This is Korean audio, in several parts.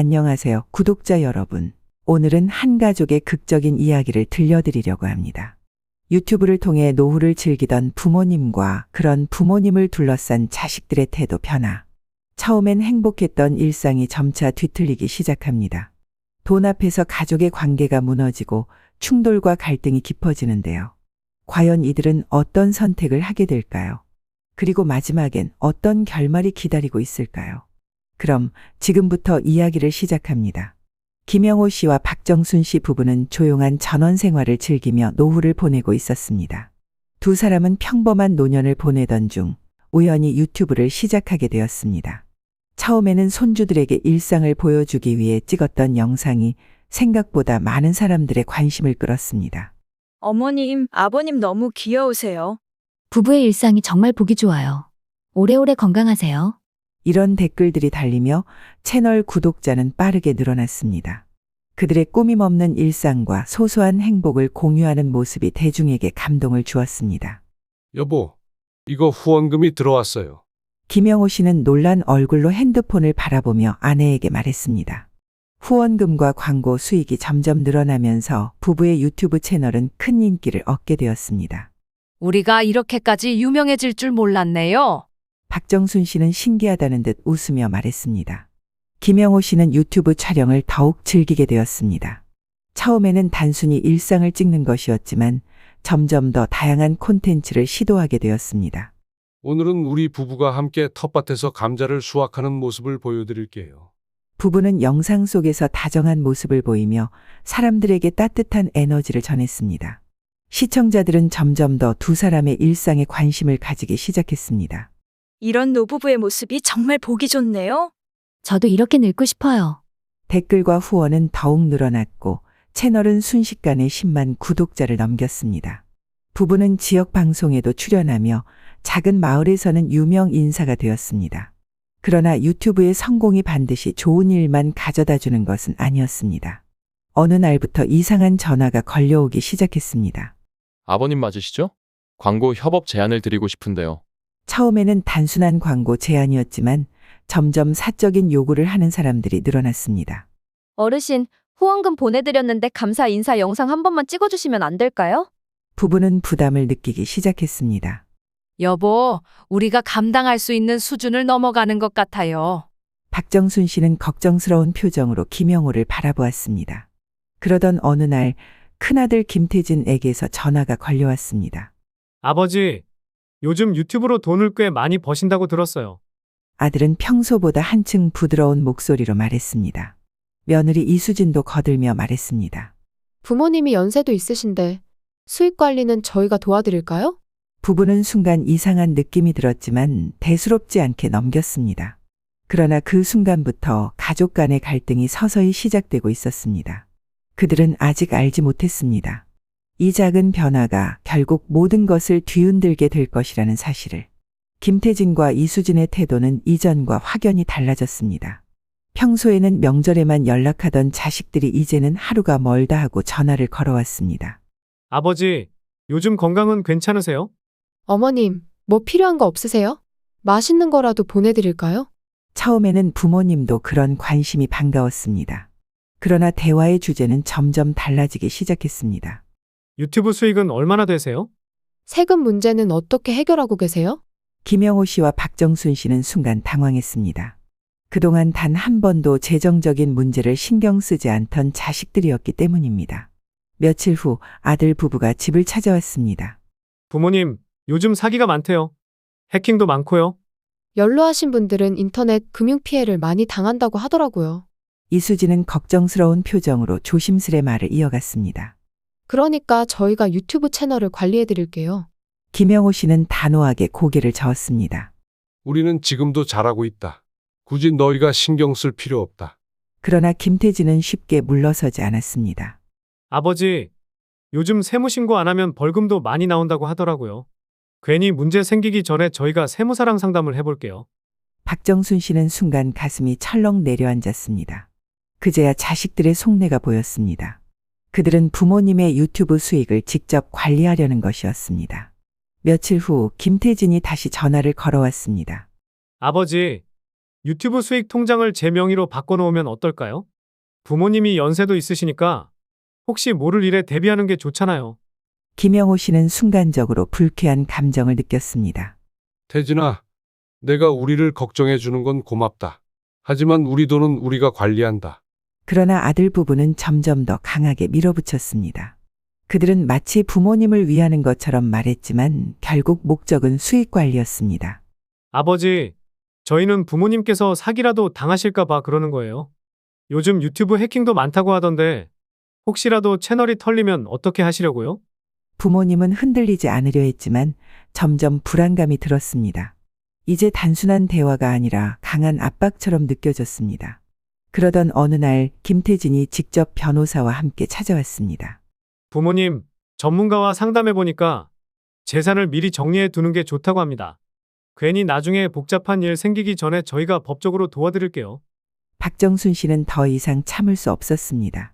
안녕하세요, 구독자 여러분. 오늘은 한 가족의 극적인 이야기를 들려드리려고 합니다. 유튜브를 통해 노후를 즐기던 부모님과 그런 부모님을 둘러싼 자식들의 태도 변화. 처음엔 행복했던 일상이 점차 뒤틀리기 시작합니다. 돈 앞에서 가족의 관계가 무너지고 충돌과 갈등이 깊어지는데요. 과연 이들은 어떤 선택을 하게 될까요? 그리고 마지막엔 어떤 결말이 기다리고 있을까요? 그럼 지금부터 이야기를 시작합니다. 김영호 씨와 박정순 씨 부부는 조용한 전원 생활을 즐기며 노후를 보내고 있었습니다. 두 사람은 평범한 노년을 보내던 중 우연히 유튜브를 시작하게 되었습니다. 처음에는 손주들에게 일상을 보여주기 위해 찍었던 영상이 생각보다 많은 사람들의 관심을 끌었습니다. 어머님, 아버님 너무 귀여우세요. 부부의 일상이 정말 보기 좋아요. 오래오래 건강하세요. 이런 댓글들이 달리며 채널 구독자는 빠르게 늘어났습니다. 그들의 꾸밈없는 일상과 소소한 행복을 공유하는 모습이 대중에게 감동을 주었습니다. 여보, 이거 후원금이 들어왔어요. 김영호 씨는 놀란 얼굴로 핸드폰을 바라보며 아내에게 말했습니다. 후원금과 광고 수익이 점점 늘어나면서 부부의 유튜브 채널은 큰 인기를 얻게 되었습니다. 우리가 이렇게까지 유명해질 줄 몰랐네요. 박정순 씨는 신기하다는 듯 웃으며 말했습니다. 김영호 씨는 유튜브 촬영을 더욱 즐기게 되었습니다. 처음에는 단순히 일상을 찍는 것이었지만 점점 더 다양한 콘텐츠를 시도하게 되었습니다. 오늘은 우리 부부가 함께 텃밭에서 감자를 수확하는 모습을 보여드릴게요. 부부는 영상 속에서 다정한 모습을 보이며 사람들에게 따뜻한 에너지를 전했습니다. 시청자들은 점점 더 두 사람의 일상에 관심을 가지기 시작했습니다. 이런 노부부의 모습이 정말 보기 좋네요. 저도 이렇게 늙고 싶어요. 댓글과 후원은 더욱 늘어났고 채널은 순식간에 10만 구독자를 넘겼습니다. 부부는 지역 방송에도 출연하며 작은 마을에서는 유명 인사가 되었습니다. 그러나 유튜브의 성공이 반드시 좋은 일만 가져다 주는 것은 아니었습니다. 어느 날부터 이상한 전화가 걸려오기 시작했습니다. 아버님 맞으시죠? 광고 협업 제안을 드리고 싶은데요. 처음에는 단순한 광고 제안이었지만 점점 사적인 요구를 하는 사람들이 늘어났습니다. 어르신, 후원금 보내드렸는데 감사 인사 영상 한 번만 찍어주시면 안 될까요? 부부는 부담을 느끼기 시작했습니다. 여보, 우리가 감당할 수 있는 수준을 넘어가는 것 같아요. 박정순 씨는 걱정스러운 표정으로 김영호를 바라보았습니다. 그러던 어느 날 큰아들 김태진에게서 전화가 걸려왔습니다. 아버지, 요즘 유튜브로 돈을 꽤 많이 버신다고 들었어요. 아들은 평소보다 한층 부드러운 목소리로 말했습니다. 며느리 이수진도 거들며 말했습니다. 부모님이 연세도 있으신데 수익 관리는 저희가 도와드릴까요? 부부는 순간 이상한 느낌이 들었지만 대수롭지 않게 넘겼습니다. 그러나 그 순간부터 가족 간의 갈등이 서서히 시작되고 있었습니다. 그들은 아직 알지 못했습니다. 이 작은 변화가 결국 모든 것을 뒤흔들게 될 것이라는 사실을. 김태진과 이수진의 태도는 이전과 확연히 달라졌습니다. 평소에는 명절에만 연락하던 자식들이 이제는 하루가 멀다 하고 전화를 걸어왔습니다. 아버지, 요즘 건강은 괜찮으세요? 어머님, 뭐 필요한 거 없으세요? 맛있는 거라도 보내드릴까요? 처음에는 부모님도 그런 관심이 반가웠습니다. 그러나 대화의 주제는 점점 달라지기 시작했습니다. 유튜브 수익은 얼마나 되세요? 세금 문제는 어떻게 해결하고 계세요? 김영호 씨와 박정순 씨는 순간 당황했습니다. 그동안 단 한 번도 재정적인 문제를 신경 쓰지 않던 자식들이었기 때문입니다. 며칠 후 아들 부부가 집을 찾아왔습니다. 부모님, 요즘 사기가 많대요. 해킹도 많고요. 연로하신 분들은 인터넷 금융 피해를 많이 당한다고 하더라고요. 이수진은 걱정스러운 표정으로 조심스레 말을 이어갔습니다. 그러니까 저희가 유튜브 채널을 관리해드릴게요. 김영호 씨는 단호하게 고개를 저었습니다. 우리는 지금도 잘하고 있다. 굳이 너희가 신경 쓸 필요 없다. 그러나 김태진은 쉽게 물러서지 않았습니다. 아버지, 요즘 세무신고 안 하면 벌금도 많이 나온다고 하더라고요. 괜히 문제 생기기 전에 저희가 세무사랑 상담을 해볼게요. 박정순 씨는 순간 가슴이 철렁 내려앉았습니다. 그제야 자식들의 속내가 보였습니다. 그들은 부모님의 유튜브 수익을 직접 관리하려는 것이었습니다. 며칠 후 김태진이 다시 전화를 걸어왔습니다. 아버지, 유튜브 수익 통장을 제 명의로 바꿔놓으면 어떨까요? 부모님이 연세도 있으시니까 혹시 모를 일에 대비하는 게 좋잖아요. 김영호 씨는 순간적으로 불쾌한 감정을 느꼈습니다. 태진아, 내가 우리를 걱정해 주는 건 고맙다. 하지만 우리 돈은 우리가 관리한다. 그러나 아들 부부는 점점 더 강하게 밀어붙였습니다. 그들은 마치 부모님을 위하는 것처럼 말했지만 결국 목적은 수익 관리였습니다. 아버지, 저희는 부모님께서 사기라도 당하실까봐 그러는 거예요. 요즘 유튜브 해킹도 많다고 하던데 혹시라도 채널이 털리면 어떻게 하시려고요? 부모님은 흔들리지 않으려 했지만 점점 불안감이 들었습니다. 이제 단순한 대화가 아니라 강한 압박처럼 느껴졌습니다. 그러던 어느 날 김태진이 직접 변호사와 함께 찾아왔습니다. 부모님, 전문가와 상담해보니까 재산을 미리 정리해 두는 게 좋다고 합니다. 괜히 나중에 복잡한 일 생기기 전에 저희가 법적으로 도와드릴게요. 박정순 씨는 더 이상 참을 수 없었습니다.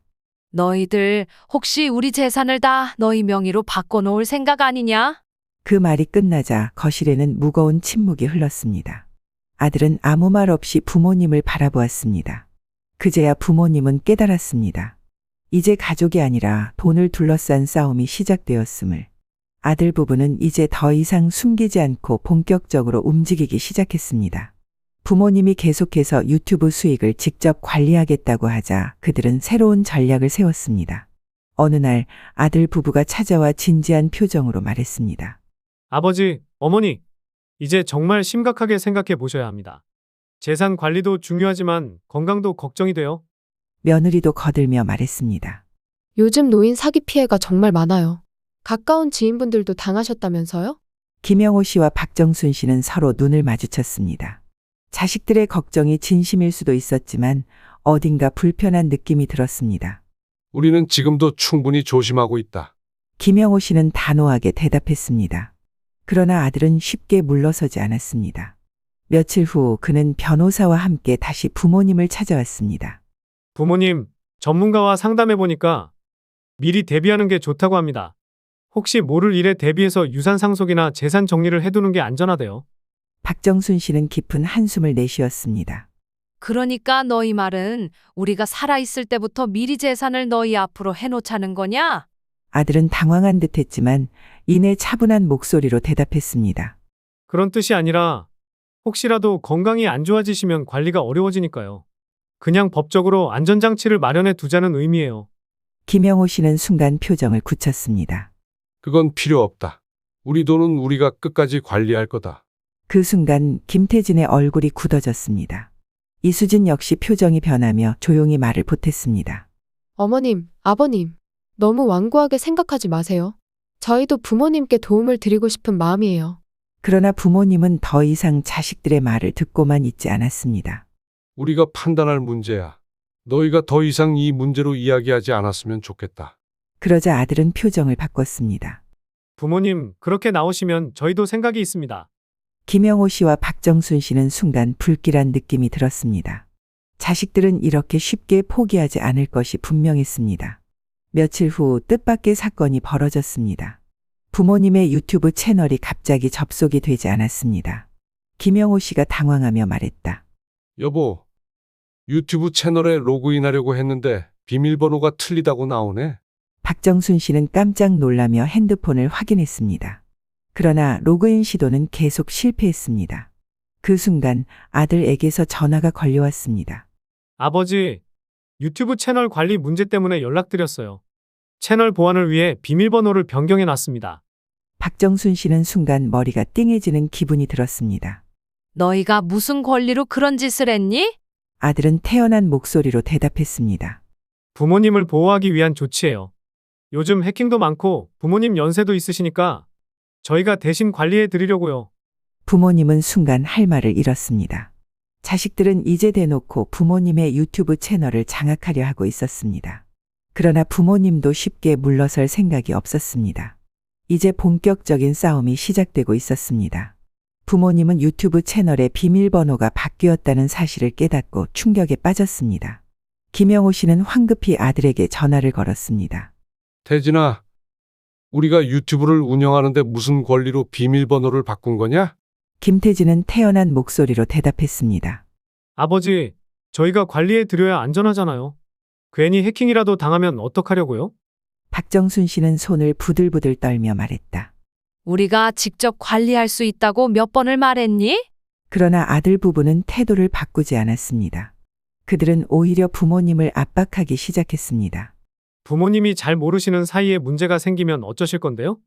너희들 혹시 우리 재산을 다 너희 명의로 바꿔놓을 생각 아니냐? 그 말이 끝나자 거실에는 무거운 침묵이 흘렀습니다. 아들은 아무 말 없이 부모님을 바라보았습니다. 그제야 부모님은 깨달았습니다. 이제 가족이 아니라 돈을 둘러싼 싸움이 시작되었음을. 아들 부부는 이제 더 이상 숨기지 않고 본격적으로 움직이기 시작했습니다. 부모님이 계속해서 유튜브 수익을 직접 관리하겠다고 하자 그들은 새로운 전략을 세웠습니다. 어느 날 아들 부부가 찾아와 진지한 표정으로 말했습니다. 아버지, 어머니, 이제 정말 심각하게 생각해 보셔야 합니다. 재산 관리도 중요하지만 건강도 걱정이 돼요. 며느리도 거들며 말했습니다. 요즘 노인 사기 피해가 정말 많아요. 가까운 지인분들도 당하셨다면서요? 김영호 씨와 박정순 씨는 서로 눈을 마주쳤습니다. 자식들의 걱정이 진심일 수도 있었지만 어딘가 불편한 느낌이 들었습니다. 우리는 지금도 충분히 조심하고 있다. 김영호 씨는 단호하게 대답했습니다. 그러나 아들은 쉽게 물러서지 않았습니다. 며칠 후 그는 변호사와 함께 다시 부모님을 찾아왔습니다. 부모님, 전문가와 상담해보니까 미리 대비하는 게 좋다고 합니다. 혹시 모를 일에 대비해서 유산 상속이나 재산 정리를 해두는 게 안전하대요. 박정순 씨는 깊은 한숨을 내쉬었습니다. 그러니까 너희 말은 우리가 살아있을 때부터 미리 재산을 너희 앞으로 해놓자는 거냐? 아들은 당황한 듯했지만 이내 차분한 목소리로 대답했습니다. 그런 뜻이 아니라 혹시라도 건강이 안 좋아지시면 관리가 어려워지니까요. 그냥 법적으로 안전장치를 마련해 두자는 의미예요. 김영호 씨는 순간 표정을 굳혔습니다. 그건 필요 없다. 우리 돈은 우리가 끝까지 관리할 거다. 그 순간 김태진의 얼굴이 굳어졌습니다. 이수진 역시 표정이 변하며 조용히 말을 보탰습니다. 어머님, 아버님, 너무 완고하게 생각하지 마세요. 저희도 부모님께 도움을 드리고 싶은 마음이에요. 그러나 부모님은 더 이상 자식들의 말을 듣고만 있지 않았습니다. 우리가 판단할 문제야. 너희가 더 이상 이 문제로 이야기하지 않았으면 좋겠다. 그러자 아들은 표정을 바꿨습니다. 부모님, 그렇게 나오시면 저희도 생각이 있습니다. 김영호 씨와 박정순 씨는 순간 불길한 느낌이 들었습니다. 자식들은 이렇게 쉽게 포기하지 않을 것이 분명했습니다. 며칠 후 뜻밖의 사건이 벌어졌습니다. 부모님의 유튜브 채널이 갑자기 접속이 되지 않았습니다. 김영호 씨가 당황하며 말했다. 여보, 유튜브 채널에 로그인하려고 했는데 비밀번호가 틀리다고 나오네. 박정순 씨는 깜짝 놀라며 핸드폰을 확인했습니다. 그러나 로그인 시도는 계속 실패했습니다. 그 순간 아들에게서 전화가 걸려왔습니다. 아버지, 유튜브 채널 관리 문제 때문에 연락드렸어요. 채널 보안을 위해 비밀번호를 변경해 놨습니다. 박정순 씨는 순간 머리가 띵해지는 기분이 들었습니다. 너희가 무슨 권리로 그런 짓을 했니? 아들은 태연한 목소리로 대답했습니다. 부모님을 보호하기 위한 조치예요. 요즘 해킹도 많고 부모님 연세도 있으시니까 저희가 대신 관리해 드리려고요. 부모님은 순간 할 말을 잃었습니다. 자식들은 이제 대놓고 부모님의 유튜브 채널을 장악하려 하고 있었습니다. 그러나 부모님도 쉽게 물러설 생각이 없었습니다. 이제 본격적인 싸움이 시작되고 있었습니다. 부모님은 유튜브 채널의 비밀번호가 바뀌었다는 사실을 깨닫고 충격에 빠졌습니다. 김영호 씨는 황급히 아들에게 전화를 걸었습니다. 태진아, 우리가 유튜브를 운영하는데 무슨 권리로 비밀번호를 바꾼 거냐? 김태진은 태연한 목소리로 대답했습니다. 아버지, 저희가 관리해 드려야 안전하잖아요. 괜히 해킹이라도 당하면 어떡하려고요? 박정순 씨는 손을 부들부들 떨며 말했다. 우리가 직접 관리할 수 있다고 몇 번을 말했니? 그러나 아들 부부는 태도를 바꾸지 않았습니다. 그들은 오히려 부모님을 압박하기 시작했습니다. 부모님이 잘 모르시는 사이에 문제가 생기면 어쩌실 건데요?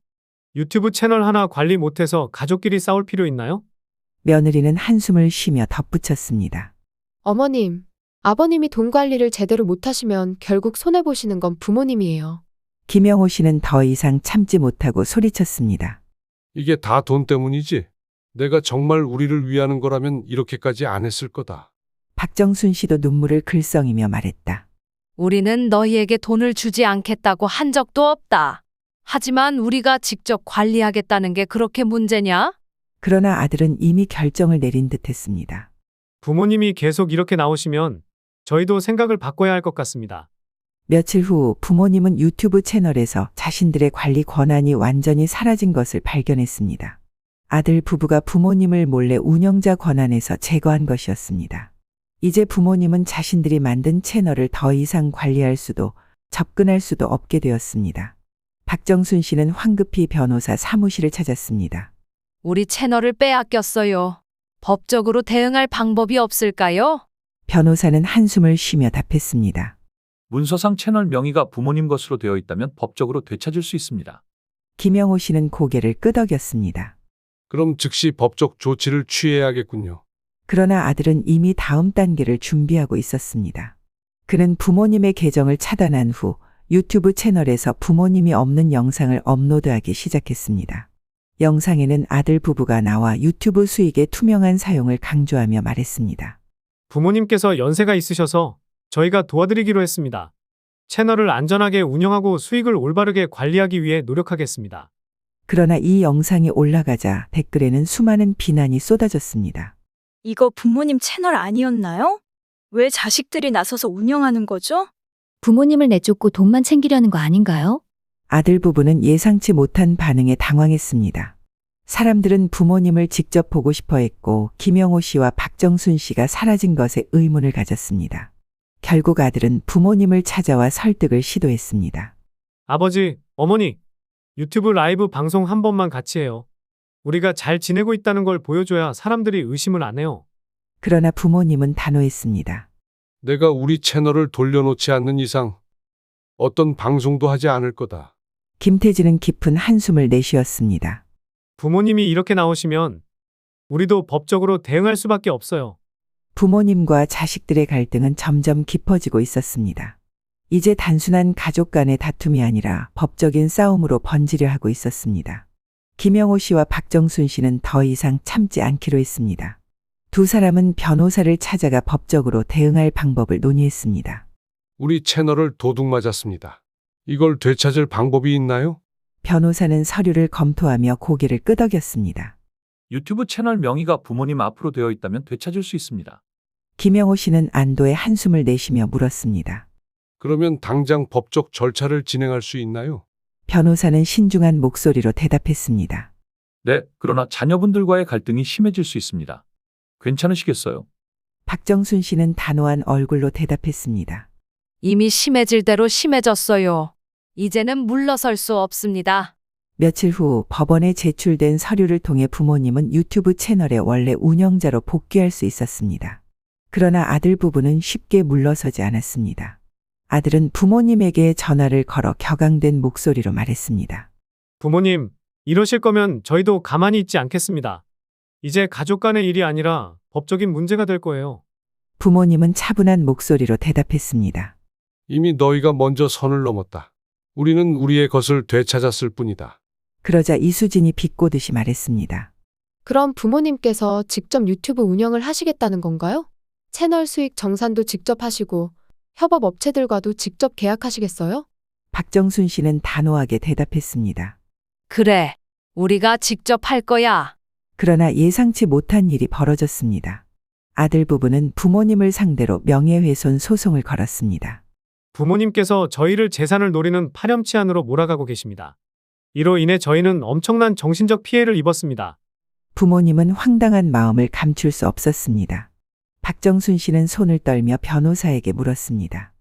유튜브 채널 하나 관리 못해서 가족끼리 싸울 필요 있나요? 며느리는 한숨을 쉬며 덧붙였습니다. 어머님, 아버님이 돈 관리를 제대로 못하시면 결국 손해보시는 건 부모님이에요. 김영호 씨는 더 이상 참지 못하고 소리쳤습니다. 이게 다 돈 때문이지? 내가 정말 우리를 위하는 거라면 이렇게까지 안 했을 거다. 박정순 씨도 눈물을 글썽이며 말했다. 우리는 너희에게 돈을 주지 않겠다고 한 적도 없다. 하지만 우리가 직접 관리하겠다는 게 그렇게 문제냐? 그러나 아들은 이미 결정을 내린 듯했습니다. 부모님이 계속 이렇게 나오시면 저희도 생각을 바꿔야 할 것 같습니다. 며칠 후 부모님은 유튜브 채널에서 자신들의 관리 권한이 완전히 사라진 것을 발견했습니다. 아들 부부가 부모님을 몰래 운영자 권한에서 제거한 것이었습니다. 이제 부모님은 자신들이 만든 채널을 더 이상 관리할 수도 접근할 수도 없게 되었습니다. 박정순 씨는 황급히 변호사 사무실을 찾았습니다. 우리 채널을 빼앗겼어요. 법적으로 대응할 방법이 없을까요? 변호사는 한숨을 쉬며 답했습니다. 문서상 채널 명의가 부모님 것으로 되어 있다면 법적으로 되찾을 수 있습니다. 김영호 씨는 고개를 끄덕였습니다. 그럼 즉시 법적 조치를 취해야겠군요. 그러나 아들은 이미 다음 단계를 준비하고 있었습니다. 그는 부모님의 계정을 차단한 후 유튜브 채널에서 부모님이 없는 영상을 업로드하기 시작했습니다. 영상에는 아들 부부가 나와 유튜브 수익의 투명한 사용을 강조하며 말했습니다. 부모님께서 연세가 있으셔서 저희가 도와드리기로 했습니다. 채널을 안전하게 운영하고 수익을 올바르게 관리하기 위해 노력하겠습니다. 그러나 이 영상이 올라가자 댓글에는 수많은 비난이 쏟아졌습니다. 이거 부모님 채널 아니었나요? 왜 자식들이 나서서 운영하는 거죠? 부모님을 내쫓고 돈만 챙기려는 거 아닌가요? 아들 부부는 예상치 못한 반응에 당황했습니다. 사람들은 부모님을 직접 보고 싶어 했고 김영호 씨와 박정순 씨가 사라진 것에 의문을 가졌습니다. 결국 아들은 부모님을 찾아와 설득을 시도했습니다. 아버지, 어머니, 유튜브 라이브 방송 한 번만 같이 해요. 우리가 잘 지내고 있다는 걸 보여줘야 사람들이 의심을 안 해요. 그러나 부모님은 단호했습니다. 내가 우리 채널을 돌려놓지 않는 이상 어떤 방송도 하지 않을 거다. 김태진은 깊은 한숨을 내쉬었습니다. 부모님이 이렇게 나오시면 우리도 법적으로 대응할 수밖에 없어요. 부모님과 자식들의 갈등은 점점 깊어지고 있었습니다. 이제 단순한 가족 간의 다툼이 아니라 법적인 싸움으로 번지려 하고 있었습니다. 김영호 씨와 박정순 씨는 더 이상 참지 않기로 했습니다. 두 사람은 변호사를 찾아가 법적으로 대응할 방법을 논의했습니다. 우리 채널을 도둑 맞았습니다. 이걸 되찾을 방법이 있나요? 변호사는 서류를 검토하며 고개를 끄덕였습니다. 유튜브 채널 명의가 부모님 앞으로 되어 있다면 되찾을 수 있습니다. 김영호 씨는 안도의 한숨을 내쉬며 물었습니다. 그러면 당장 법적 절차를 진행할 수 있나요? 변호사는 신중한 목소리로 대답했습니다. 네, 그러나 자녀분들과의 갈등이 심해질 수 있습니다. 괜찮으시겠어요? 박정순 씨는 단호한 얼굴로 대답했습니다. 이미 심해질 대로 심해졌어요. 이제는 물러설 수 없습니다. 며칠 후 법원에 제출된 서류를 통해 부모님은 유튜브 채널의 원래 운영자로 복귀할 수 있었습니다. 그러나 아들 부부는 쉽게 물러서지 않았습니다. 아들은 부모님에게 전화를 걸어 격앙된 목소리로 말했습니다. 부모님, 이러실 거면 저희도 가만히 있지 않겠습니다. 이제 가족 간의 일이 아니라 법적인 문제가 될 거예요. 부모님은 차분한 목소리로 대답했습니다. 이미 너희가 먼저 선을 넘었다. 우리는 우리의 것을 되찾았을 뿐이다. 그러자 이수진이 비꼬듯이 말했습니다. 그럼 부모님께서 직접 유튜브 운영을 하시겠다는 건가요? 채널 수익 정산도 직접 하시고 협업 업체들과도 직접 계약하시겠어요? 박정순 씨는 단호하게 대답했습니다. 그래, 우리가 직접 할 거야. 그러나 예상치 못한 일이 벌어졌습니다. 아들 부부는 부모님을 상대로 명예훼손 소송을 걸었습니다. 부모님께서 저희를 재산을 노리는 파렴치한으로 몰아가고 계십니다. 이로 인해 저희는 엄청난 정신적 피해를 입었습니다. 부모님은 황당한 마음을 감출 수 없었습니다. 박정순 씨는 손을 떨며 변호사에게 물었습니다.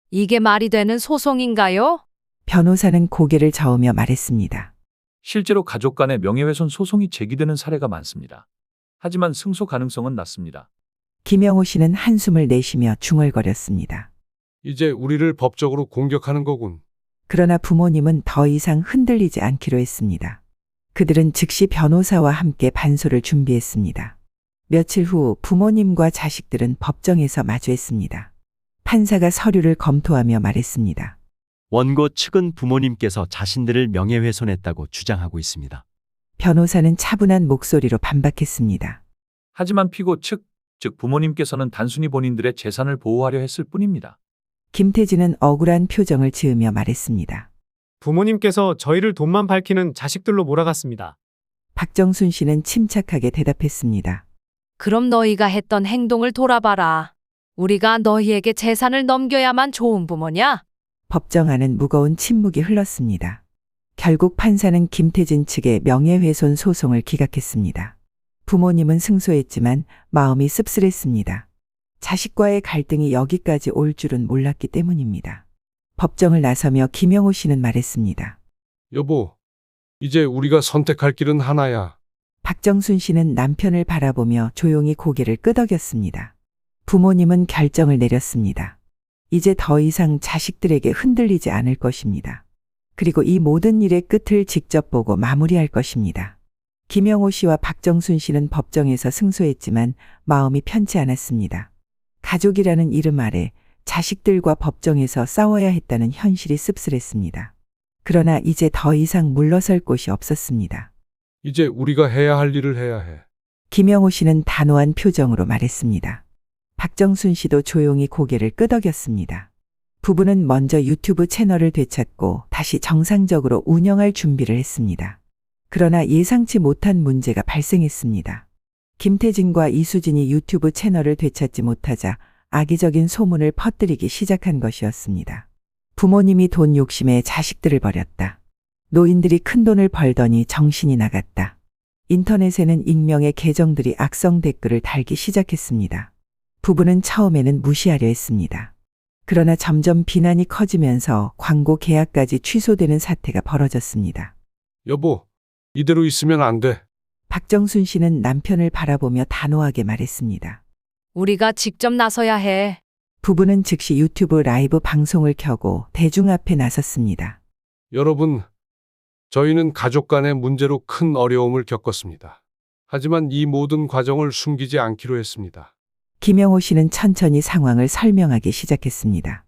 이게 말이 되는 소송인가요? 변호사는 고개를 저으며 말했습니다. 실제로 가족 간의 명예훼손 소송이 제기되는 사례가 많습니다. 하지만 승소 가능성은 낮습니다. 김영호 씨는 한숨을 내쉬며 중얼거렸습니다. 이제 우리를 법적으로 공격하는 거군. 그러나 부모님은 더 이상 흔들리지 않기로 했습니다. 그들은 즉시 변호사와 함께 반소를 준비했습니다. 며칠 후 부모님과 자식들은 법정에서 마주했습니다. 판사가 서류를 검토하며 말했습니다. 원고 측은 부모님께서 자신들을 명예훼손했다고 주장하고 있습니다. 변호사는 차분한 목소리로 반박했습니다. 하지만 피고 측, 즉 부모님께서는 단순히 본인들의 재산을 보호하려 했을 뿐입니다. 김태진은 억울한 표정을 지으며 말했습니다. 부모님께서 저희를 돈만 밝히는 자식들로 몰아갔습니다. 박정순 씨는 침착하게 대답했습니다. 그럼 너희가 했던 행동을 돌아봐라. 우리가 너희에게 재산을 넘겨야만 좋은 부모냐? 법정 안은 무거운 침묵이 흘렀습니다. 결국 판사는 김태진 측의 명예훼손 소송을 기각했습니다. 부모님은 승소했지만 마음이 씁쓸했습니다. 자식과의 갈등이 여기까지 올 줄은 몰랐기 때문입니다. 법정을 나서며 김영호 씨는 말했습니다. 여보, 이제 우리가 선택할 길은 하나야. 박정순 씨는 남편을 바라보며 조용히 고개를 끄덕였습니다. 부모님은 결정을 내렸습니다. 이제 더 이상 자식들에게 흔들리지 않을 것입니다. 그리고 이 모든 일의 끝을 직접 보고 마무리할 것입니다. 김영호 씨와 박정순 씨는 법정에서 승소했지만 마음이 편치 않았습니다. 가족이라는 이름 아래 자식들과 법정에서 싸워야 했다는 현실이 씁쓸했습니다. 그러나 이제 더 이상 물러설 곳이 없었습니다. 이제 우리가 해야 할 일을 해야 해. 김영호 씨는 단호한 표정으로 말했습니다. 박정순 씨도 조용히 고개를 끄덕였습니다. 부부는 먼저 유튜브 채널을 되찾고 다시 정상적으로 운영할 준비를 했습니다. 그러나 예상치 못한 문제가 발생했습니다. 김태진과 이수진이 유튜브 채널을 되찾지 못하자 악의적인 소문을 퍼뜨리기 시작한 것이었습니다. 부모님이 돈 욕심에 자식들을 버렸다. 노인들이 큰돈을 벌더니 정신이 나갔다. 인터넷에는 익명의 계정들이 악성 댓글을 달기 시작했습니다. 부부는 처음에는 무시하려 했습니다. 그러나 점점 비난이 커지면서 광고 계약까지 취소되는 사태가 벌어졌습니다. 여보, 이대로 있으면 안 돼. 박정순 씨는 남편을 바라보며 단호하게 말했습니다. 우리가 직접 나서야 해. 부부는 즉시 유튜브 라이브 방송을 켜고 대중 앞에 나섰습니다. 여러분, 저희는 가족 간의 문제로 큰 어려움을 겪었습니다. 하지만 이 모든 과정을 숨기지 않기로 했습니다. 김영호 씨는 천천히 상황을 설명하기 시작했습니다.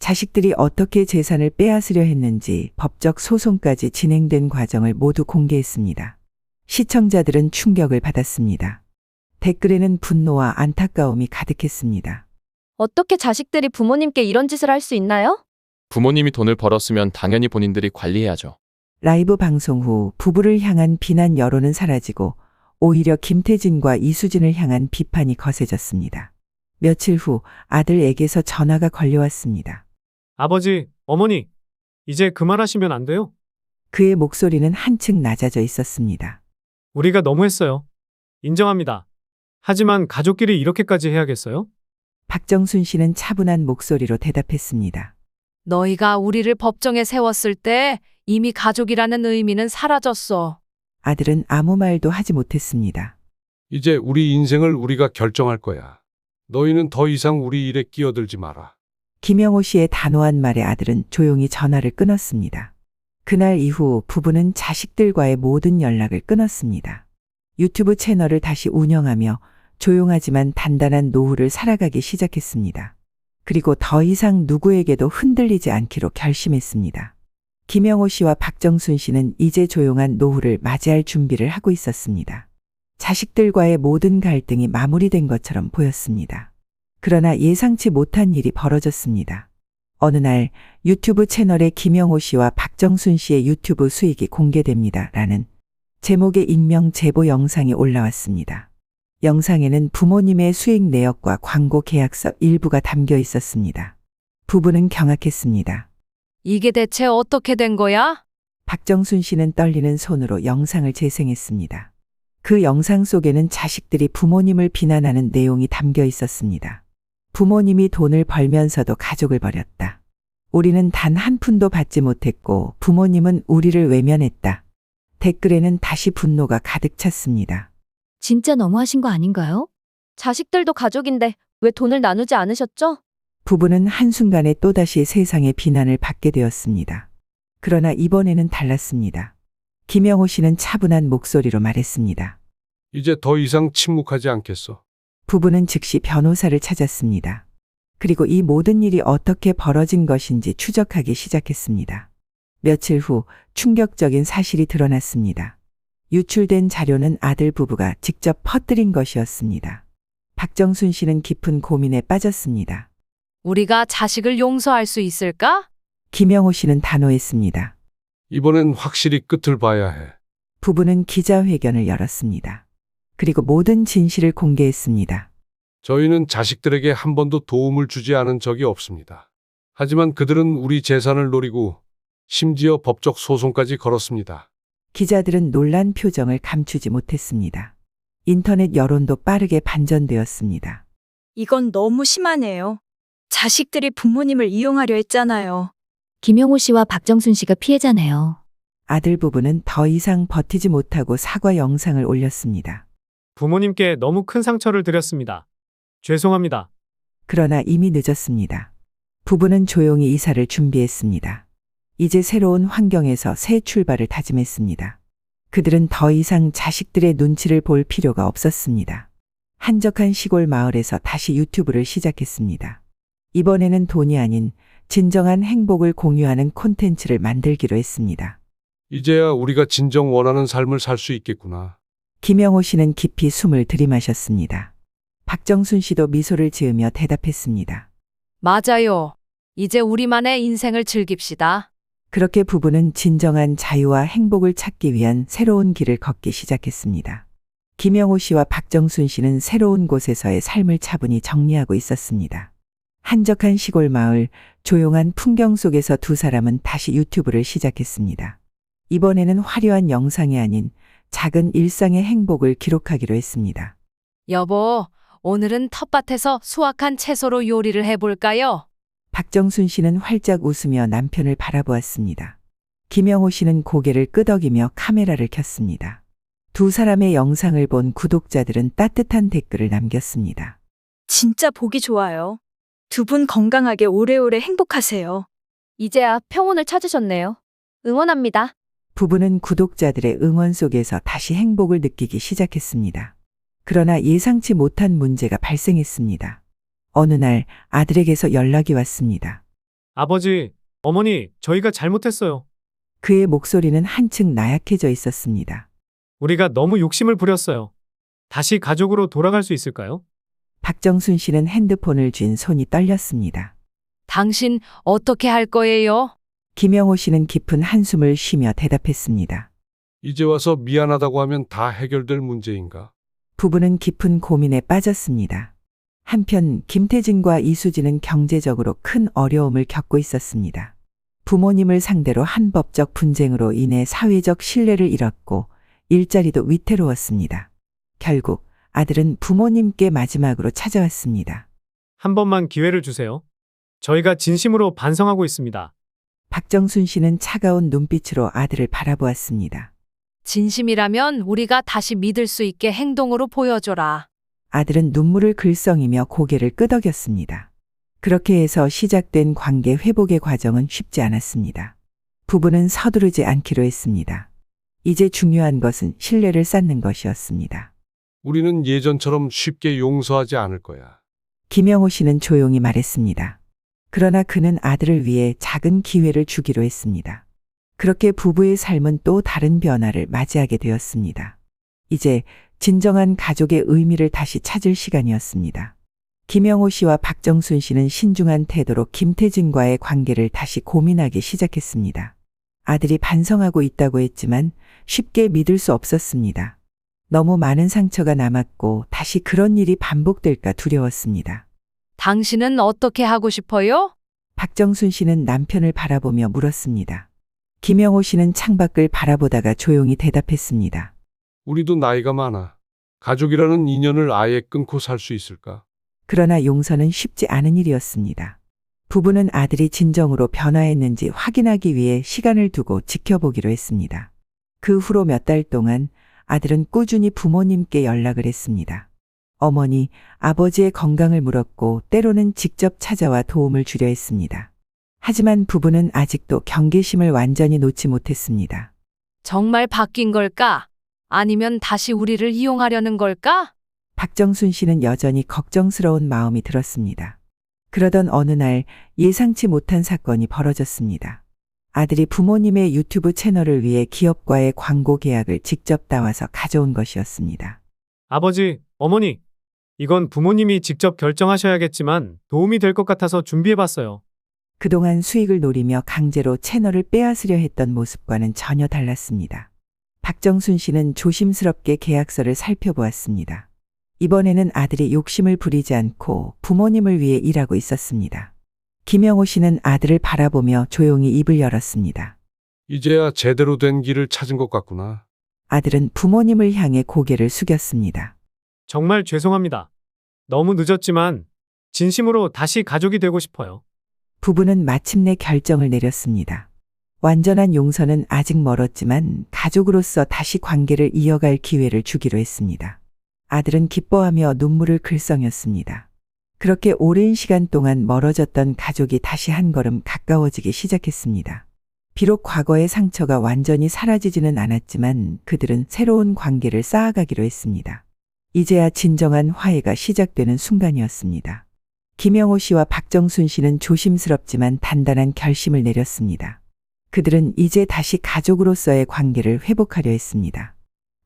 자식들이 어떻게 재산을 빼앗으려 했는지 법적 소송까지 진행된 과정을 모두 공개했습니다. 시청자들은 충격을 받았습니다. 댓글에는 분노와 안타까움이 가득했습니다. 어떻게 자식들이 부모님께 이런 짓을 할 수 있나요? 부모님이 돈을 벌었으면 당연히 본인들이 관리해야죠. 라이브 방송 후 부부를 향한 비난 여론은 사라지고 오히려 김태진과 이수진을 향한 비판이 거세졌습니다. 며칠 후 아들에게서 전화가 걸려왔습니다. 아버지, 어머니, 이제 그만하시면 안 돼요? 그의 목소리는 한층 낮아져 있었습니다. 우리가 너무했어요. 인정합니다. 하지만 가족끼리 이렇게까지 해야겠어요? 박정순 씨는 차분한 목소리로 대답했습니다. 너희가 우리를 법정에 세웠을 때 이미 가족이라는 의미는 사라졌어. 아들은 아무 말도 하지 못했습니다. 이제 우리 인생을 우리가 결정할 거야. 너희는 더 이상 우리 일에 끼어들지 마라. 김영호 씨의 단호한 말에 아들은 조용히 전화를 끊었습니다. 그날 이후 부부는 자식들과의 모든 연락을 끊었습니다. 유튜브 채널을 다시 운영하며 조용하지만 단단한 노후를 살아가기 시작했습니다. 그리고 더 이상 누구에게도 흔들리지 않기로 결심했습니다. 김영호 씨와 박정순 씨는 이제 조용한 노후를 맞이할 준비를 하고 있었습니다. 자식들과의 모든 갈등이 마무리된 것처럼 보였습니다. 그러나 예상치 못한 일이 벌어졌습니다. 어느 날 유튜브 채널에 김영호 씨와 박정순 씨의 유튜브 수익이 공개됩니다. 라는 제목의 익명 제보 영상이 올라왔습니다. 영상에는 부모님의 수익 내역과 광고 계약서 일부가 담겨 있었습니다. 부부는 경악했습니다. 이게 대체 어떻게 된 거야? 박정순 씨는 떨리는 손으로 영상을 재생했습니다. 그 영상 속에는 자식들이 부모님을 비난하는 내용이 담겨 있었습니다. 부모님이 돈을 벌면서도 가족을 버렸다. 우리는 단 한 푼도 받지 못했고 부모님은 우리를 외면했다. 댓글에는 다시 분노가 가득 찼습니다. 진짜 너무하신 거 아닌가요? 자식들도 가족인데 왜 돈을 나누지 않으셨죠? 부부는 한순간에 또다시 세상의 비난을 받게 되었습니다. 그러나 이번에는 달랐습니다. 김영호 씨는 차분한 목소리로 말했습니다. 이제 더 이상 침묵하지 않겠어. 부부는 즉시 변호사를 찾았습니다. 그리고 이 모든 일이 어떻게 벌어진 것인지 추적하기 시작했습니다. 며칠 후 충격적인 사실이 드러났습니다. 유출된 자료는 아들 부부가 직접 퍼뜨린 것이었습니다. 박정순 씨는 깊은 고민에 빠졌습니다. 우리가 자식을 용서할 수 있을까? 김영호 씨는 단호했습니다. 이번엔 확실히 끝을 봐야 해. 부부는 기자회견을 열었습니다. 그리고 모든 진실을 공개했습니다. 저희는 자식들에게 한 번도 도움을 주지 않은 적이 없습니다. 하지만 그들은 우리 재산을 노리고 심지어 법적 소송까지 걸었습니다. 기자들은 놀란 표정을 감추지 못했습니다. 인터넷 여론도 빠르게 반전되었습니다. 이건 너무 심하네요. 자식들이 부모님을 이용하려 했잖아요. 김영호 씨와 박정순 씨가 피해자네요. 아들 부부는 더 이상 버티지 못하고 사과 영상을 올렸습니다. 부모님께 너무 큰 상처를 드렸습니다. 죄송합니다. 그러나 이미 늦었습니다. 부부는 조용히 이사를 준비했습니다. 이제 새로운 환경에서 새 출발을 다짐했습니다. 그들은 더 이상 자식들의 눈치를 볼 필요가 없었습니다. 한적한 시골 마을에서 다시 유튜브를 시작했습니다. 이번에는 돈이 아닌 진정한 행복을 공유하는 콘텐츠를 만들기로 했습니다. 이제야 우리가 진정 원하는 삶을 살 수 있겠구나. 김영호 씨는 깊이 숨을 들이마셨습니다. 박정순 씨도 미소를 지으며 대답했습니다. 맞아요. 이제 우리만의 인생을 즐깁시다. 그렇게 부부는 진정한 자유와 행복을 찾기 위한 새로운 길을 걷기 시작했습니다. 김영호 씨와 박정순 씨는 새로운 곳에서의 삶을 차분히 정리하고 있었습니다. 한적한 시골 마을, 조용한 풍경 속에서 두 사람은 다시 유튜브를 시작했습니다. 이번에는 화려한 영상이 아닌 작은 일상의 행복을 기록하기로 했습니다. 여보, 오늘은 텃밭에서 수확한 채소로 요리를 해볼까요? 박정순 씨는 활짝 웃으며 남편을 바라보았습니다. 김영호 씨는 고개를 끄덕이며 카메라를 켰습니다. 두 사람의 영상을 본 구독자들은 따뜻한 댓글을 남겼습니다. 진짜 보기 좋아요. 두 분 건강하게 오래오래 행복하세요. 이제야 평온을 찾으셨네요. 응원합니다. 부부는 구독자들의 응원 속에서 다시 행복을 느끼기 시작했습니다. 그러나 예상치 못한 문제가 발생했습니다. 어느 날 아들에게서 연락이 왔습니다. 아버지, 어머니, 저희가 잘못했어요. 그의 목소리는 한층 나약해져 있었습니다. 우리가 너무 욕심을 부렸어요. 다시 가족으로 돌아갈 수 있을까요? 박정순 씨는 핸드폰을 쥔 손이 떨렸습니다. 당신 어떻게 할 거예요? 김영호 씨는 깊은 한숨을 쉬며 대답했습니다. 이제 와서 미안하다고 하면 다 해결될 문제인가? 부부는 깊은 고민에 빠졌습니다. 한편 김태진과 이수진은 경제적으로 큰 어려움을 겪고 있었습니다. 부모님을 상대로 한 법적 분쟁으로 인해 사회적 신뢰를 잃었고 일자리도 위태로웠습니다. 결국 아들은 부모님께 마지막으로 찾아왔습니다. 한 번만 기회를 주세요. 저희가 진심으로 반성하고 있습니다. 박정순 씨는 차가운 눈빛으로 아들을 바라보았습니다. 진심이라면 우리가 다시 믿을 수 있게 행동으로 보여줘라. 아들은 눈물을 글썽이며 고개를 끄덕였습니다. 그렇게 해서 시작된 관계 회복의 과정은 쉽지 않았습니다. 부부는 서두르지 않기로 했습니다. 이제 중요한 것은 신뢰를 쌓는 것이었습니다. 우리는 예전처럼 쉽게 용서하지 않을 거야. 김영호 씨는 조용히 말했습니다. 그러나 그는 아들을 위해 작은 기회를 주기로 했습니다. 그렇게 부부의 삶은 또 다른 변화를 맞이하게 되었습니다. 이제 진정한 가족의 의미를 다시 찾을 시간이었습니다. 김영호 씨와 박정순 씨는 신중한 태도로 김태진과의 관계를 다시 고민하기 시작했습니다. 아들이 반성하고 있다고 했지만 쉽게 믿을 수 없었습니다. 너무 많은 상처가 남았고 다시 그런 일이 반복될까 두려웠습니다. 당신은 어떻게 하고 싶어요? 박정순 씨는 남편을 바라보며 물었습니다. 김영호 씨는 창밖을 바라보다가 조용히 대답했습니다. 우리도 나이가 많아. 가족이라는 인연을 아예 끊고 살 수 있을까? 그러나 용서는 쉽지 않은 일이었습니다. 부부는 아들이 진정으로 변화했는지 확인하기 위해 시간을 두고 지켜보기로 했습니다. 그 후로 몇 달 동안 아들은 꾸준히 부모님께 연락을 했습니다. 어머니, 아버지의 건강을 물었고 때로는 직접 찾아와 도움을 주려 했습니다. 하지만 부부는 아직도 경계심을 완전히 놓지 못했습니다. 정말 바뀐 걸까? 아니면 다시 우리를 이용하려는 걸까? 박정순 씨는 여전히 걱정스러운 마음이 들었습니다. 그러던 어느 날 예상치 못한 사건이 벌어졌습니다. 아들이 부모님의 유튜브 채널을 위해 기업과의 광고 계약을 직접 따와서 가져온 것이었습니다. 아버지, 어머니, 이건 부모님이 직접 결정하셔야겠지만 도움이 될 것 같아서 준비해봤어요. 그동안 수익을 노리며 강제로 채널을 빼앗으려 했던 모습과는 전혀 달랐습니다. 박정순 씨는 조심스럽게 계약서를 살펴보았습니다. 이번에는 아들이 욕심을 부리지 않고 부모님을 위해 일하고 있었습니다. 김영호 씨는 아들을 바라보며 조용히 입을 열었습니다. 이제야 제대로 된 길을 찾은 것 같구나. 아들은 부모님을 향해 고개를 숙였습니다. 정말 죄송합니다. 너무 늦었지만 진심으로 다시 가족이 되고 싶어요. 부부는 마침내 결정을 내렸습니다. 완전한 용서는 아직 멀었지만 가족으로서 다시 관계를 이어갈 기회를 주기로 했습니다. 아들은 기뻐하며 눈물을 글썽였습니다. 그렇게 오랜 시간 동안 멀어졌던 가족이 다시 한 걸음 가까워지기 시작했습니다. 비록 과거의 상처가 완전히 사라지지는 않았지만 그들은 새로운 관계를 쌓아가기로 했습니다. 이제야 진정한 화해가 시작되는 순간이었습니다. 김영호 씨와 박정순 씨는 조심스럽지만 단단한 결심을 내렸습니다. 그들은 이제 다시 가족으로서의 관계를 회복하려 했습니다.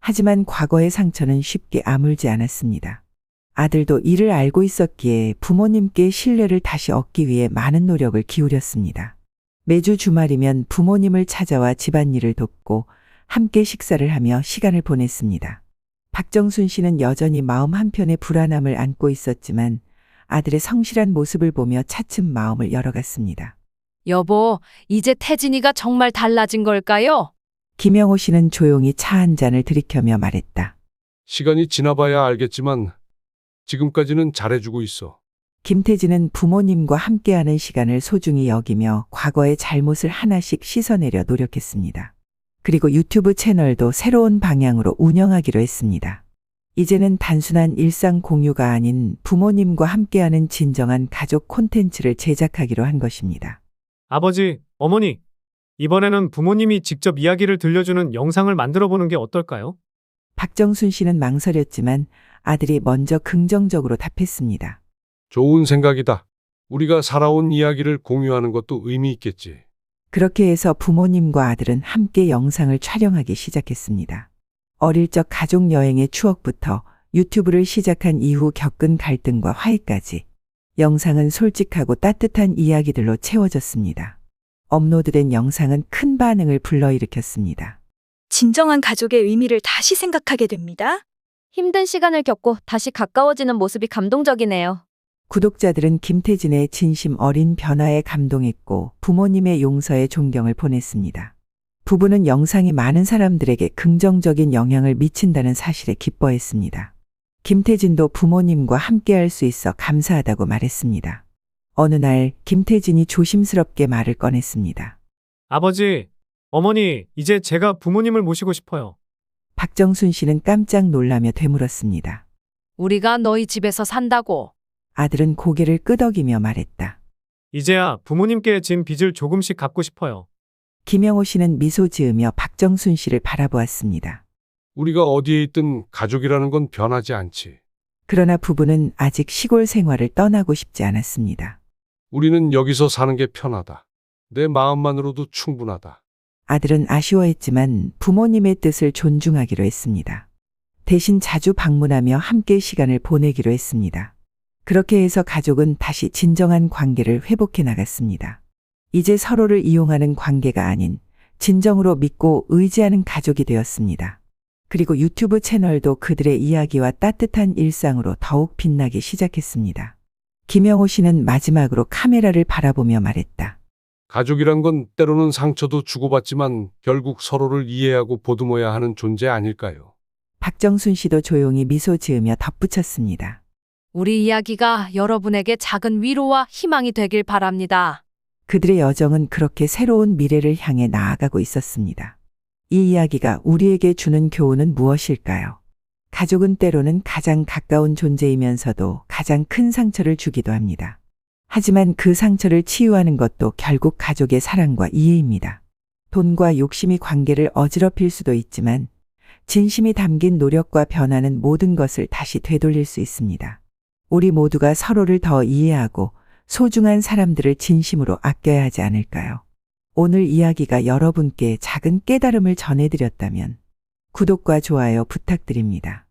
하지만 과거의 상처는 쉽게 아물지 않았습니다. 아들도 이를 알고 있었기에 부모님께 신뢰를 다시 얻기 위해 많은 노력을 기울였습니다. 매주 주말이면 부모님을 찾아와 집안일을 돕고 함께 식사를 하며 시간을 보냈습니다. 박정순 씨는 여전히 마음 한편에 불안함을 안고 있었지만 아들의 성실한 모습을 보며 차츰 마음을 열어갔습니다. 여보, 이제 태진이가 정말 달라진 걸까요? 김영호 씨는 조용히 차 한 잔을 들이켜며 말했다. 시간이 지나봐야 알겠지만 지금까지는 잘해주고 있어. 김태진은 부모님과 함께하는 시간을 소중히 여기며 과거의 잘못을 하나씩 씻어내려 노력했습니다. 그리고 유튜브 채널도 새로운 방향으로 운영하기로 했습니다. 이제는 단순한 일상 공유가 아닌 부모님과 함께하는 진정한 가족 콘텐츠를 제작하기로 한 것입니다. 아버지, 어머니, 이번에는 부모님이 직접 이야기를 들려주는 영상을 만들어 보는 게 어떨까요? 박정순 씨는 망설였지만 아들이 먼저 긍정적으로 답했습니다. 좋은 생각이다. 우리가 살아온 이야기를 공유하는 것도 의미 있겠지. 그렇게 해서 부모님과 아들은 함께 영상을 촬영하기 시작했습니다. 어릴 적 가족 여행의 추억부터 유튜브를 시작한 이후 겪은 갈등과 화해까지 영상은 솔직하고 따뜻한 이야기들로 채워졌습니다. 업로드된 영상은 큰 반응을 불러일으켰습니다. 진정한 가족의 의미를 다시 생각하게 됩니다. 힘든 시간을 겪고 다시 가까워지는 모습이 감동적이네요. 구독자들은 김태진의 진심 어린 변화에 감동했고 부모님의 용서에 존경을 보냈습니다. 부부는 영상이 많은 사람들에게 긍정적인 영향을 미친다는 사실에 기뻐했습니다. 김태진도 부모님과 함께할 수 있어 감사하다고 말했습니다. 어느 날 김태진이 조심스럽게 말을 꺼냈습니다. 아버지, 어머니, 이제 제가 부모님을 모시고 싶어요. 박정순 씨는 깜짝 놀라며 되물었습니다. 우리가 너희 집에서 산다고. 아들은 고개를 끄덕이며 말했다. 이제야 부모님께 진 빚을 조금씩 갚고 싶어요. 김영호 씨는 미소 지으며 박정순 씨를 바라보았습니다. 우리가 어디에 있든 가족이라는 건 변하지 않지. 그러나 부부는 아직 시골 생활을 떠나고 싶지 않았습니다. 우리는 여기서 사는 게 편하다. 내 마음만으로도 충분하다. 아들은 아쉬워했지만 부모님의 뜻을 존중하기로 했습니다. 대신 자주 방문하며 함께 시간을 보내기로 했습니다. 그렇게 해서 가족은 다시 진정한 관계를 회복해 나갔습니다. 이제 서로를 이용하는 관계가 아닌 진정으로 믿고 의지하는 가족이 되었습니다. 그리고 유튜브 채널도 그들의 이야기와 따뜻한 일상으로 더욱 빛나기 시작했습니다. 김영호 씨는 마지막으로 카메라를 바라보며 말했다. 가족이란 건 때로는 상처도 주고받지만 결국 서로를 이해하고 보듬어야 하는 존재 아닐까요? 박정순 씨도 조용히 미소 지으며 덧붙였습니다. 우리 이야기가 여러분에게 작은 위로와 희망이 되길 바랍니다. 그들의 여정은 그렇게 새로운 미래를 향해 나아가고 있었습니다. 이 이야기가 우리에게 주는 교훈은 무엇일까요? 가족은 때로는 가장 가까운 존재이면서도 가장 큰 상처를 주기도 합니다. 하지만 그 상처를 치유하는 것도 결국 가족의 사랑과 이해입니다. 돈과 욕심이 관계를 어지럽힐 수도 있지만 진심이 담긴 노력과 변화는 모든 것을 다시 되돌릴 수 있습니다. 우리 모두가 서로를 더 이해하고 소중한 사람들을 진심으로 아껴야 하지 않을까요? 오늘 이야기가 여러분께 작은 깨달음을 전해드렸다면 구독과 좋아요 부탁드립니다.